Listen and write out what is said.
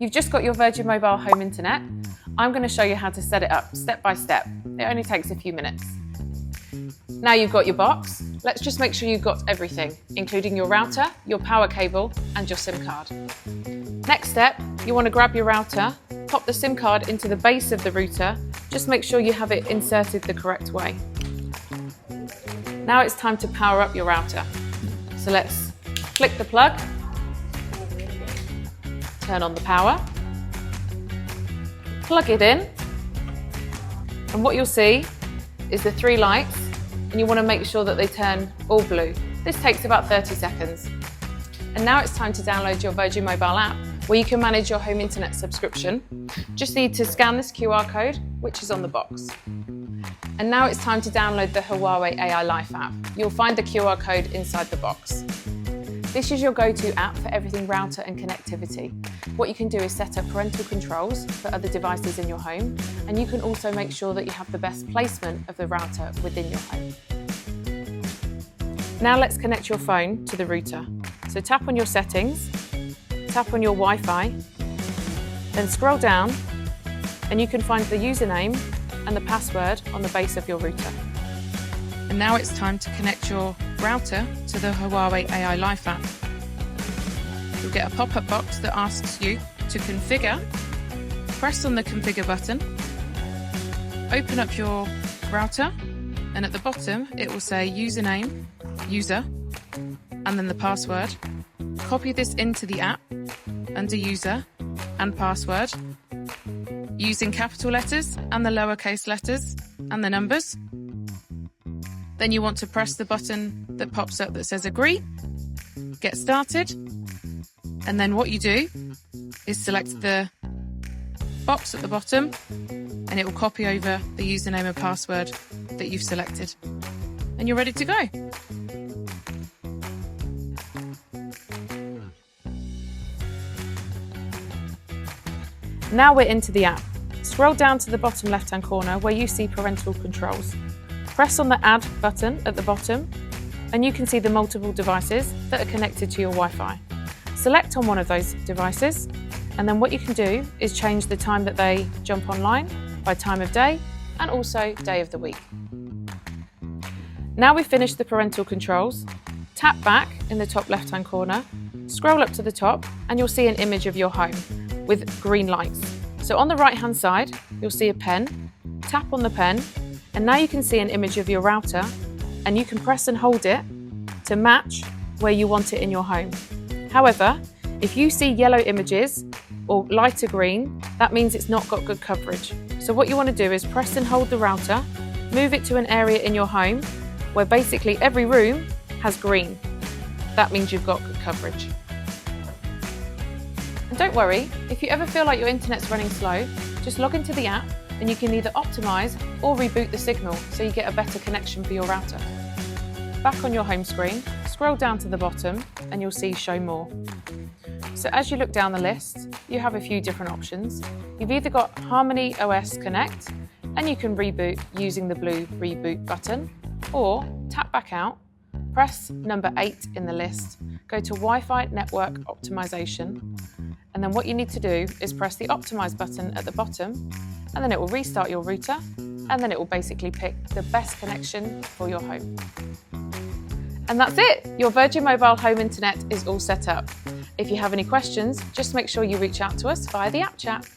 You've just got your Virgin Mobile home internet. I'm going to show you how to set it up step by step. It only takes a few minutes. Now you've got your box, let's just make sure you've got everything, including your router, your power cable and your SIM card. Next step, you want to grab your router, pop the SIM card into the base of the router, just make sure you have it inserted the correct way. Now it's time to power up your router. So let's flick the plug, turn on the power, plug it in, and what you'll see is the 3 lights, and you want to make sure that they turn all blue. This takes about 30 seconds. And now it's time to download your Virgin Mobile app, where you can manage your home internet subscription. Just need to scan this QR code, which is on the box. And now it's time to download the Huawei AI Life app. You'll find the QR code inside the box. This is your go-to app for everything router and connectivity. What you can do is set up parental controls for other devices in your home, and you can also make sure that you have the best placement of the router within your home. Now let's connect your phone to the router. So tap on your settings, tap on your Wi-Fi, then scroll down, and you can find the username and the password on the base of your router. And now it's time to connect your router to the Huawei AI Life app. You'll get a pop-up box that asks you to configure. Press on the configure button, open up your router, and at the bottom it will say username, user, and then the password. Copy this into the app under user and password using capital letters and the lowercase letters and the numbers. Then you want to press the button that pops up that says agree, get started, and then what you do is select the box at the bottom and it will copy over the username and password that you've selected. And you're ready to go. Now we're into the app. Scroll down to the bottom left-hand corner where you see parental controls. Press on the Add button at the bottom and you can see the multiple devices that are connected to your Wi-Fi. Select on one of those devices and then what you can do is change the time that they jump online by time of day and also day of the week. Now we've finished the parental controls, tap back in the top left-hand corner, scroll up to the top and you'll see an image of your home with green lights. So on the right-hand side, you'll see a pen, tap on the pen, and now you can see an image of your router and you can press and hold it to match where you want it in your home. However, if you see yellow images or lighter green, that means it's not got good coverage. So what you want to do is press and hold the router, move it to an area in your home where basically every room has green. That means you've got good coverage. And don't worry, if you ever feel like your internet's running slow, just log into the app and you can either optimise or reboot the signal so you get a better connection for your router. Back on your home screen, scroll down to the bottom and you'll see Show More. So as you look down the list, you have a few different options. You've either got Harmony OS Connect and you can reboot using the blue Reboot button, or tap back out, press number 8 in the list, go to Wi-Fi Network Optimization, and then what you need to do is press the Optimize button at the bottom and then it will restart your router and then it will basically pick the best connection for your home. And that's it! Your Virgin Mobile home internet is all set up. If you have any questions, just make sure you reach out to us via the app chat.